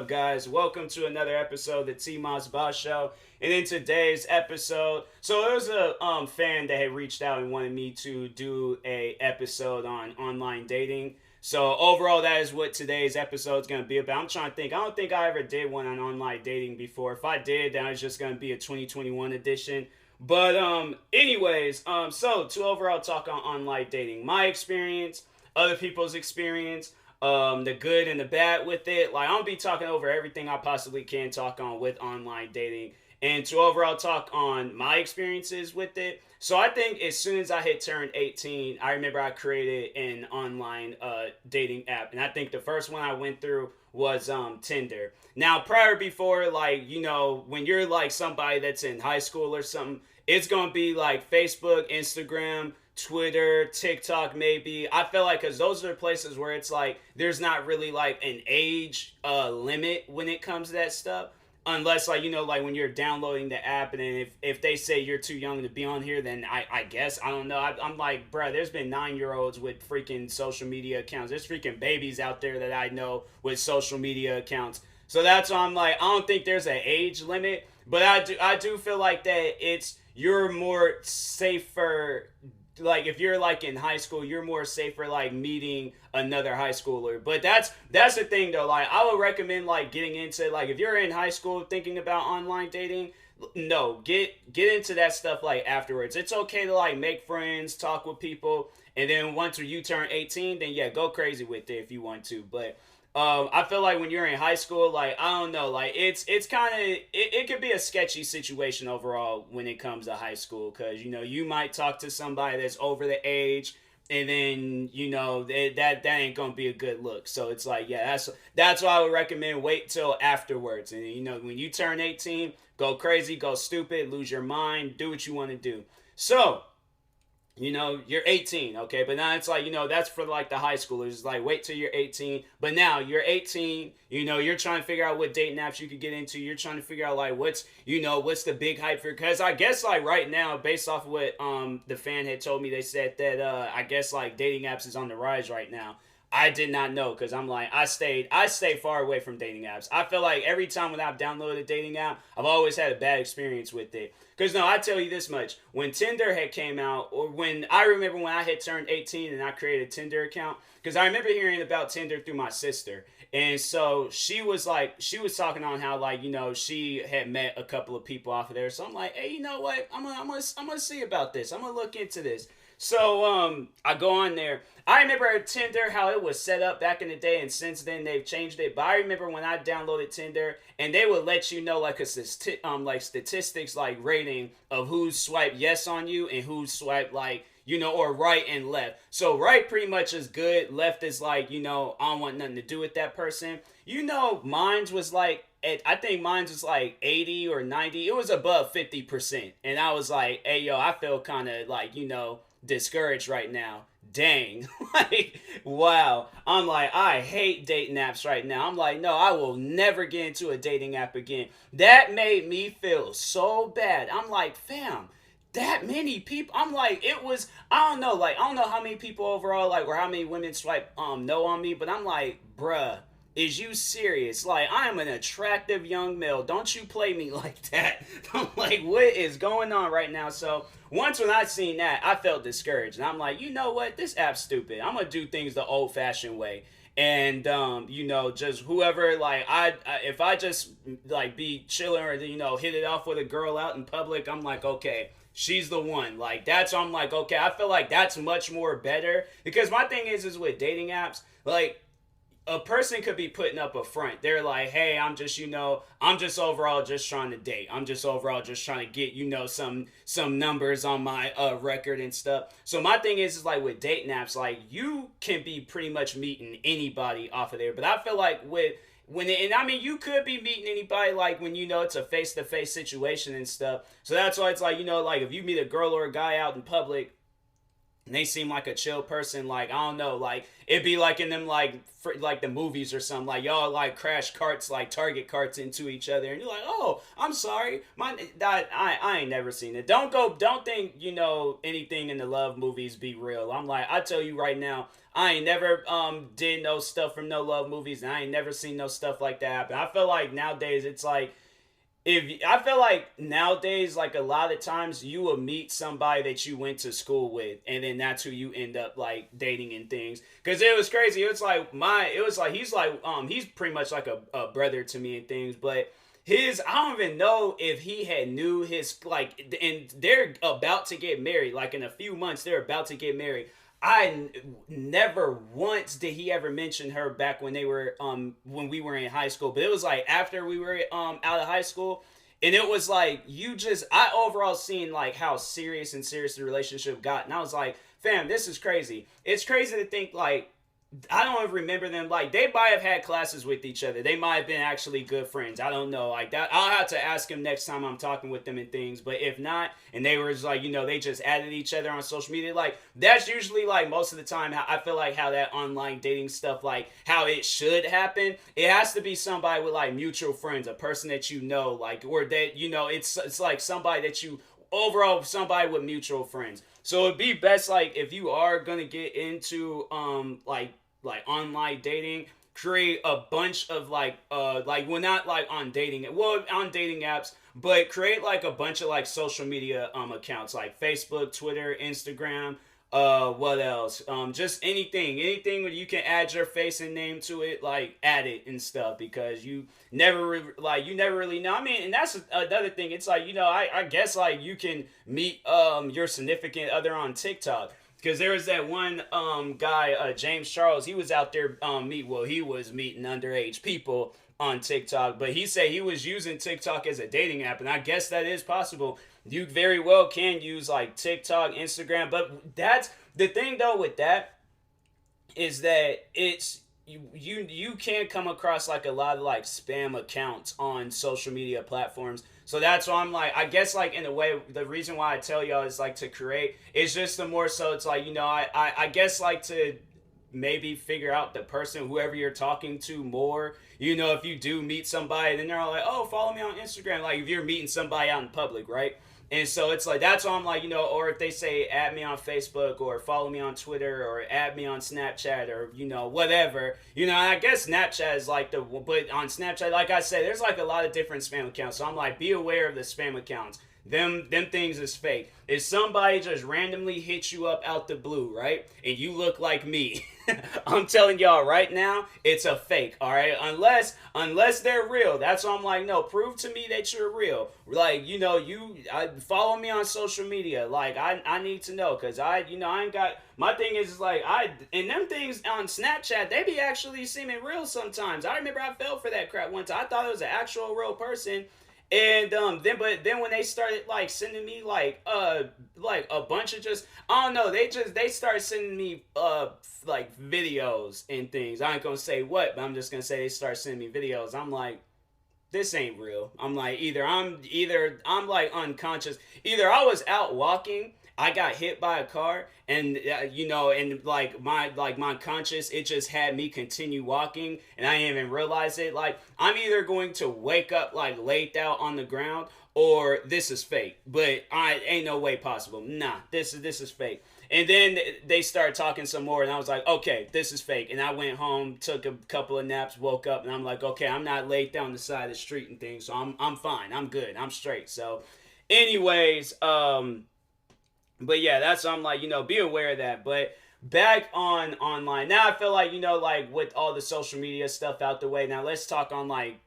up, guys? Welcome to another episode of the TMossBoss Show. And in today's episode, so there was a fan that had reached out and wanted me to do a episode on online dating. So overall, that is what today's episode is going to be about. I'm trying to think. I don't think I ever did one on online dating before. If I did, then it's just going to be a 2021 edition. But so to overall talk on online dating, my experience, other people's experience, the good and the bad with it. Like, I'm gonna be talking over everything I possibly can talk on with online dating, and to overall talk on my experiences with it. So I think as soon as I had turned 18, I remember I created an online dating app, and I think the first one I went through was Tinder. Now, prior before, like, when you're like somebody that's in high school or something, it's gonna be like Facebook, Instagram, Twitter, TikTok, maybe. I feel like because those are the places where it's like there's not really like an age limit when it comes to that stuff. Unless like like when you're downloading the app, and then if they say you're too young to be on here, then I guess I don't know. I'm like, bruh, there's been 9-year-olds with freaking social media accounts. There's freaking babies out there that I know with social media accounts. So that's why I'm like, I don't think there's an age limit, but I do feel like that you're more safer. Like if you're like in high school, you're more safer like meeting another high schooler. But that's the thing though. Like I would recommend like getting into, like, if you're in high school thinking about online dating, no, get into that stuff like afterwards. It's okay to like make friends, talk with people, and then once you turn 18, then yeah, go crazy with it if you want to. But I feel like when you're in high school, like I don't know, like it's kind of it could be a sketchy situation overall when it comes to high school, because you might talk to somebody that's over the age, and then that ain't gonna be a good look. So it's like, yeah, that's why I would recommend wait till afterwards, and when you turn 18, go crazy, go stupid, lose your mind, do what you want to do. So you're 18, okay? But now it's like, that's for like the high schoolers. It's like, wait till you're 18. But now you're 18, you're trying to figure out what dating apps you could get into. You're trying to figure out like what's the big hype for, because I guess like right now, based off of what the fan had told me, they said that I guess like dating apps is on the rise right now. I did not know, because I'm like, I stayed far away from dating apps. I feel like every time when I've downloaded a dating app, I've always had a bad experience with it. Because no, I tell you this much, when Tinder had came out, or when I remember when I had turned 18 and I created a Tinder account, because I remember hearing about Tinder through my sister. And so she was talking on how, like, she had met a couple of people off of there. So I'm like, hey, you know what? I'm gonna see about this. I'm gonna look into this. So I go on there. I remember Tinder, how it was set up back in the day, and since then they've changed it. But I remember when I downloaded Tinder, and they would let you know like like statistics, like rating of who swiped yes on you and who swiped like or right and left. So right pretty much is good. Left is like I don't want nothing to do with that person. Mine's was like, I think mine's was like 80 or 90. It was above 50%, and I was like, hey yo, I feel kind of like discouraged right now. Dang. Like, wow. I'm like, I hate dating apps right now. I'm like, no, I will never get into a dating app again. That made me feel so bad. I'm like, fam, that many people. I'm like, it was, I don't know, like, I don't know how many people overall, like, or how many women swipe no on me, but I'm like, bruh, is you serious? Like, I am an attractive young male. Don't you play me like that. I'm like, what is going on right now? So once when I seen that, I felt discouraged. And I'm like, you know what? This app's stupid. I'm going to do things the old fashioned way. And, just whoever, like, if I just, like, be chilling or, hit it off with a girl out in public, I'm like, okay, she's the one. Like, that's, I'm like, okay, I feel like that's much more better. Because my thing is with dating apps, like, a person could be putting up a front. They're like, hey, I'm just overall just trying to date. I'm just overall just trying to get, some numbers on my record and stuff. So my thing is like with dating apps, like you can be pretty much meeting anybody off of there. But I feel like you could be meeting anybody like when it's a face-to-face situation and stuff. So that's why it's like, like if you meet a girl or a guy out in public, and they seem like a chill person. Like, I don't know, like it'd be like in them like the movies or something, like y'all like crash carts, like Target carts into each other, and you're like, oh, I'm sorry, my that I ain't never seen it. Don't think anything in the love movies be real. I'm like, I tell you right now, I ain't never did no stuff from no love movies, and I ain't never seen no stuff like that happen. I feel like nowadays it's like, if I feel like nowadays, like a lot of times you will meet somebody that you went to school with, and then that's who you end up like dating and things. Because it was crazy. It was like he's pretty much like a brother to me and things. But I don't even know if he had knew his like, and they're about to get married. Like in a few months, they're about to get married. Never once did he ever mention her back when we were in high school, but it was like after we were out of high school, and it was like I overall seen like how serious the relationship got, and I was like, fam, this is crazy. It's crazy to think like, I don't even remember them. Like, they might have had classes with each other. They might have been actually good friends. I don't know. Like, that, I'll have to ask him next time I'm talking with them and things. But if not, and they were just like, they just added each other on social media, like, that's usually, like, most of the time how I feel like how that online dating stuff, like, how it should happen. It has to be somebody with, like, mutual friends, a person that you know, like, or that, it's like somebody that you, overall, somebody with mutual friends. So it'd be best, like, if you are gonna get into like online dating, create a bunch of well, not like on dating apps, but create like a bunch of like social media accounts, like Facebook, Twitter, Instagram, what else, just anything where you can add your face and name to it, like add it and stuff, because you never really know. I mean, and that's another thing. It's like, I guess like you can meet your significant other on TikTok, because there was that one guy, James Charles. He was out there he was meeting underage people on TikTok, but he said he was using TikTok as a dating app, and I guess that is possible. You very well can use like TikTok, Instagram, but that's the thing though with that, is that you can come across like a lot of like spam accounts on social media platforms. So that's why I'm like, I guess like in a way, the reason why I tell y'all is like to create, it's just the more so it's like, I guess like to maybe figure out the person, whoever you're talking to more. If you do meet somebody, then they're all like, oh, follow me on Instagram. Like if you're meeting somebody out in public, right? And so it's like, that's why I'm like, or if they say add me on Facebook or follow me on Twitter or add me on Snapchat or, whatever, I guess Snapchat is like but on Snapchat, like I said, there's like a lot of different spam accounts. So I'm like, be aware of the spam accounts. Them things is fake. If somebody just randomly hits you up out the blue, right, and you look like me, I'm telling y'all right now, it's a fake. All right, unless they're real. That's why I'm like, no, prove to me that you're real. Like, follow me on social media. Like, I need to know, because I ain't got, my thing is like, and them things on Snapchat, they be actually seeming real sometimes. I remember I fell for that crap one time. I thought it was an actual real person. And then when they started like sending me like a bunch of just, I don't know, they started sending me like videos and things. I ain't gonna say what, but I'm just gonna say they start sending me videos. I'm like, this ain't real. I'm like, either I'm like unconscious. Either I was out walking, I got hit by a car, and and my conscious, it just had me continue walking, and I didn't even realize it. Like, I'm either going to wake up like laid out on the ground, or this is fake. But I ain't no way possible. Nah, this is fake. And then they started talking some more, and I was like, okay, this is fake. And I went home, took a couple of naps, woke up, and I'm like, okay, I'm not laid down the side of the street and things, so I'm fine, I'm good, I'm straight. So, anyways, but yeah, that's, I'm like, be aware of that. But back on online now, I feel like, like with all the social media stuff out the way, now let's talk on like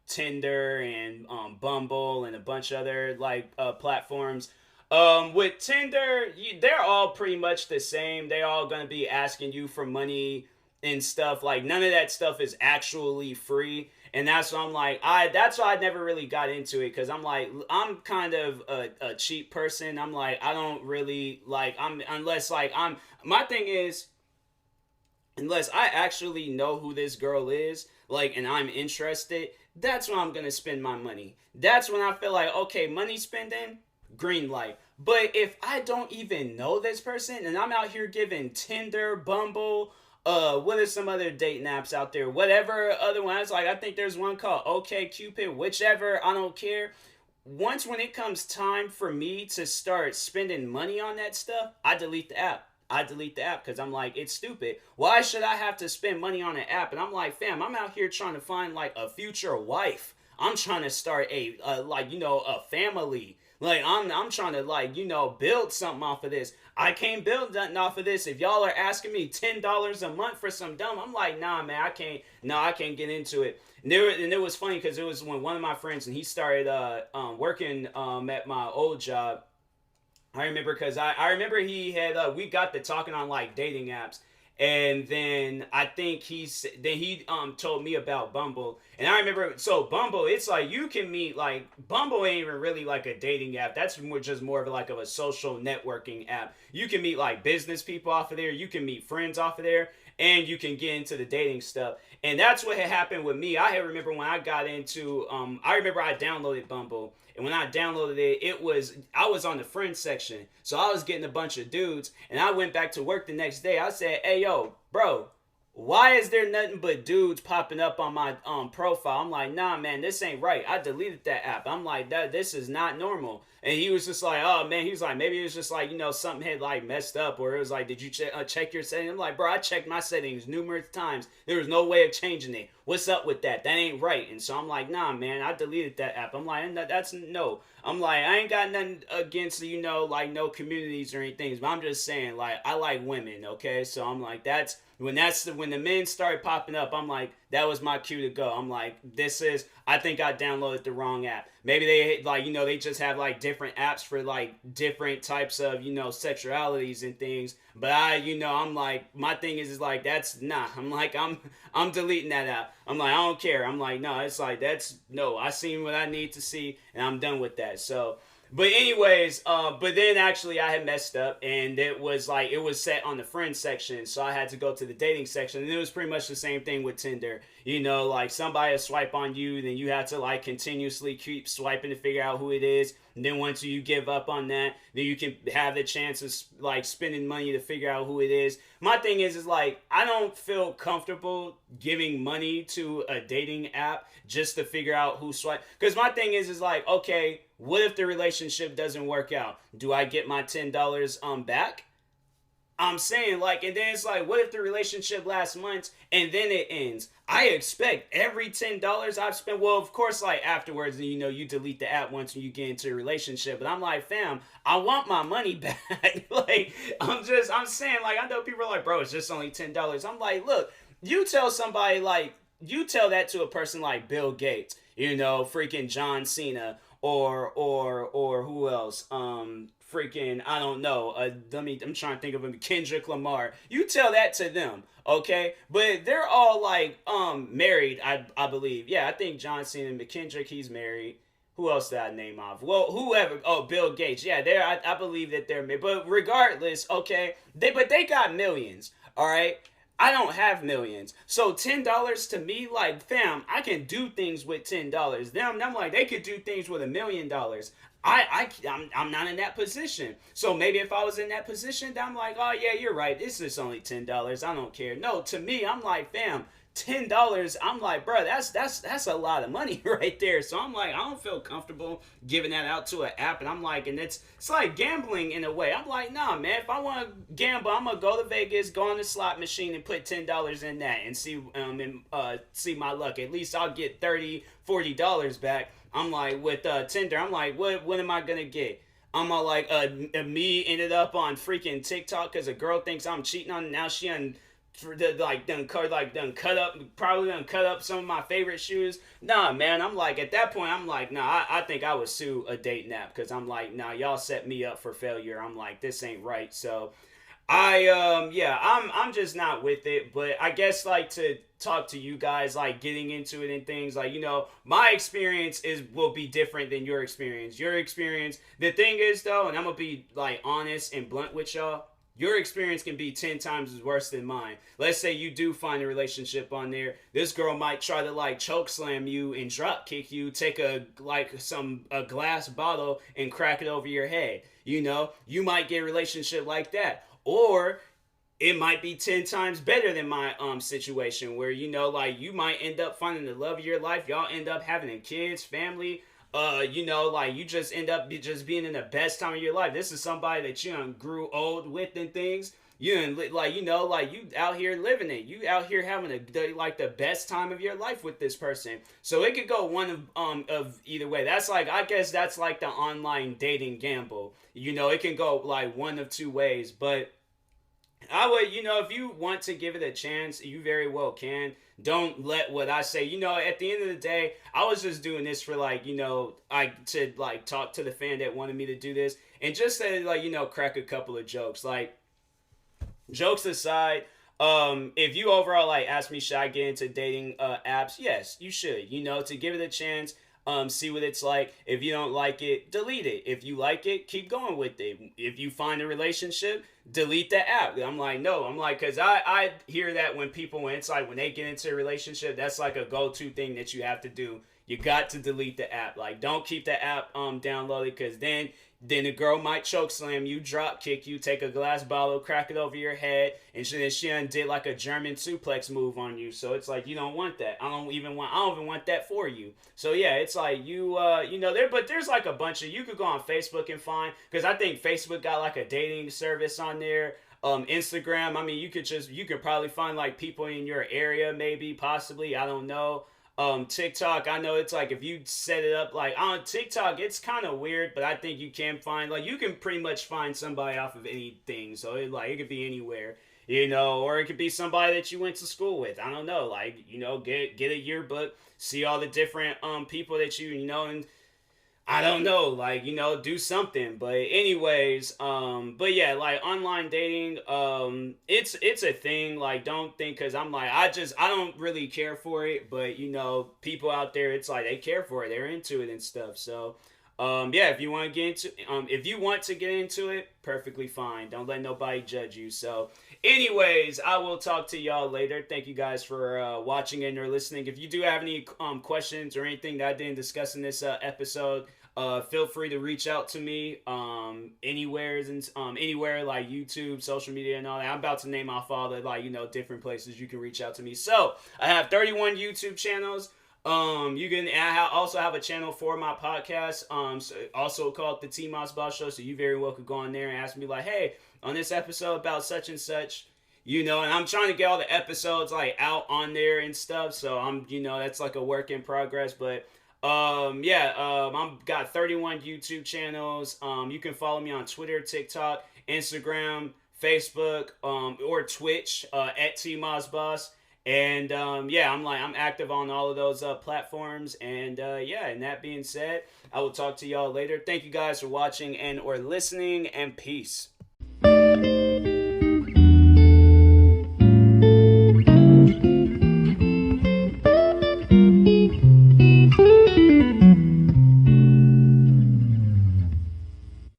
Tinder and Bumble and a bunch of other like platforms. With Tinder, they're all pretty much the same. They all gonna be asking you for money and stuff. Like, none of that stuff is actually free. And that's why I'm like, that's why I never really got into it, because I'm like, I'm kind of a cheap person. I'm like, I don't really like, my thing is, unless I actually know who this girl is, like, and I'm interested, that's when I'm gonna spend my money. That's when I feel like, okay, money spending, green light. But if I don't even know this person and I'm out here giving Tinder, Bumble, what are some other dating apps out there? Whatever other ones, like I think there's one called OK Cupid, whichever, I don't care. Once when it comes time for me to start spending money on that stuff, I delete the app. I delete the app because I'm like, it's stupid. Why should I have to spend money on an app? And I'm like, fam, I'm out here trying to find like a future wife. I'm trying to start like a family. Like I'm trying to like build something off of this. I can't build nothing off of this. If y'all are asking me $10 a month for some dumb, I'm like, nah, man, I can't. No, I can't get into it. And it was funny because it was when one of my friends and he started working at my old job. I remember because I remember he had we got to talking on like dating apps, and then I think he told me about Bumble, and I remember so Bumble, it's like you can meet like Bumble ain't even really like a dating app. That's more of like a social networking app. You can meet like business people off of there. You can meet friends off of there, and you can get into the dating stuff. And that's what had happened with me. I remember when I got into I remember I downloaded Bumble. And when I downloaded it, I was on the friends section. So I was getting a bunch of dudes. And I went back to work the next day. I said, hey, yo, bro, why is there nothing but dudes popping up on my profile? I'm like, nah, man, this ain't right. I deleted that app. I'm like, this is not normal. And he was just like, oh, man. He was like, maybe it was just like, something had like messed up. Or it was like, did you check your settings? I'm like, bro, I checked my settings numerous times. There was no way of changing it. What's up with that? That ain't right. And so I'm like, nah, man, I deleted that app. I'm like, that's no. I'm like, I ain't got nothing against, like no communities or anything. But I'm just saying, like, I like women, okay? So I'm like, when the men started popping up, I'm like, that was my cue to go. I'm like, I think I downloaded the wrong app. Maybe they like, they just have like different apps for like different types of, sexualities and things. But I'm like, my thing is like, that's nah. I'm like, I'm deleting that app. I'm like, I don't care. I'm like, no, it's like, I seen what I need to see and I'm done with that. So, but anyways, but then actually I had messed up and it was set on the friends section, so I had to go to the dating section, and it was pretty much the same thing with Tinder. Like somebody will swipe on you, then you have to like continuously keep swiping to figure out who it is. And then once you give up on that, then you can have the chance of like spending money to figure out who it is. My thing is like I don't feel comfortable giving money to a dating app just to figure out who swipe. Because my thing is like, okay, what if the relationship doesn't work out? Do I get my $10 back? I'm saying like, and then it's like, what if the relationship lasts months and then it ends? I expect every $10 I've spent. Well, of course, like afterwards, you delete the app once you get into a relationship. But I'm like, fam, I want my money back. Like, I'm saying like, I know people are like, bro, it's just only $10. I'm like, look, you tell somebody like, you tell that to a person like Bill Gates, freaking John Cena, or who else? Freaking I don't know. I'm trying to think of him. Kendrick Lamar. You tell that to them, okay? But they're all like married. I believe. Yeah, I think John Cena and Kendrick. He's married. Who else did I name off? Well, whoever. Oh, Bill Gates. Yeah, I believe that they're married. But regardless, okay. They got millions. All right. I don't have millions. So $10 to me, like, fam, I can do things with $10. I'm like, they could do things with $1,000,000. I'm not in that position. So maybe if I was in that position, I'm like, oh yeah, you're right. This is only $10. I don't care. No, to me, I'm like, fam, $10. I'm like, bro, that's a lot of money right there. So I'm like, I don't feel comfortable giving that out to an app. And I'm like, and it's like gambling in a way. I'm like, nah, man, if I want to gamble, I'm gonna go to Vegas, go on the slot machine and put $10 in that and see my luck. At least I'll get $30-$40 back. I'm like, with Tinder, I'm like, what am I gonna get? I'm all like, me ended up on freaking TikTok because a girl thinks I'm cheating on. Now she done cut up some of my favorite shoes. Nah, man, I'm like, at that point, I'm like, nah, I think I would sue a dating app because I'm like, nah, y'all set me up for failure. I'm like, this ain't right. So I'm just not with it. But I guess like to talk to you guys, like getting into it and things like, my experience will be different than your experience. The thing is though, and I'm gonna be like honest and blunt with y'all, your experience can be 10 times as worse than mine. Let's say you do find a relationship on there. This girl might try to like choke slam you and drop kick you, take a glass bottle and crack it over your head. You know, you might get a relationship like that. Or it might be 10 times better than my situation where, you know, like you might end up finding the love of your life. Y'all end up having a kids, family, you know, like you just end up just being in the best time of your life. This is somebody that you grew old with and things. You like, you know, like you out here living it. You out here having the best time of your life with this person. So it could go one of either way. That's like, I guess that's like the online dating gamble. You know, it can go like one of two ways. But I would, you know, if you want to give it a chance, you very well can. Don't let what I say, you know, at the end of the day, I was just doing this for like, you know, to like talk to the fan that wanted me to do this and just to like, you know, crack a couple of jokes. Like, jokes aside, if you overall like ask me, should I get into dating apps? Yes, you should, you know, to give it a chance. See what it's like. If you don't like it, delete it. If you like it, keep going with it. If you find a relationship, delete the app. I'm like, no. I'm like, because I hear that when it's like when they get into a relationship, that's like a go-to thing that you have to do. You got to delete the app. Like, don't keep the app downloaded, because then a girl might choke slam you, drop kick you, take a glass bottle, crack it over your head, and she did like a German suplex move on you. So it's like, you don't want that. I don't even want that for you. So yeah, it's like you know, there's like a bunch of, you could go on Facebook and find, because I think Facebook got like a dating service on there. Instagram, I mean, you could probably find like people in your area, maybe, possibly, I don't know. TikTok, I know it's like if you set it up like on TikTok, it's kind of weird, but I think you can find, like, you can pretty much find somebody off of anything. So it could be anywhere, you know, or it could be somebody that you went to school with. I don't know, like, you know, get a yearbook, see all the different people that you know, and I don't know, like, you know, do something. But anyways, but yeah, like online dating, it's a thing. Like, don't think, because I'm like, I don't really care for it, but you know, people out there, it's like they care for it, they're into it and stuff. So yeah, if you want to get into it, perfectly fine. Don't let nobody judge you. So anyways, I will talk to y'all later. Thank you guys for watching and or listening. If you do have any questions or anything that I didn't discuss in this episode, feel free to reach out to me anywhere like YouTube, social media, and all that. I'm about to name off all the, like, you know, different places you can reach out to me. So I have 31 YouTube channels. I also have a channel for my podcast, also called the TMossBoss Show. So you very well could go on there and ask me, like, hey, on this episode about such and such, you know, and I'm trying to get all the episodes like out on there and stuff. So I'm, you know, that's like a work in progress, but I'm got 31 YouTube channels. You can follow me on Twitter, TikTok, Instagram, Facebook, or Twitch, at TMossBoss. And I'm active on all of those platforms. And and that being said, I will talk to y'all later. Thank you guys for watching and or listening, and peace.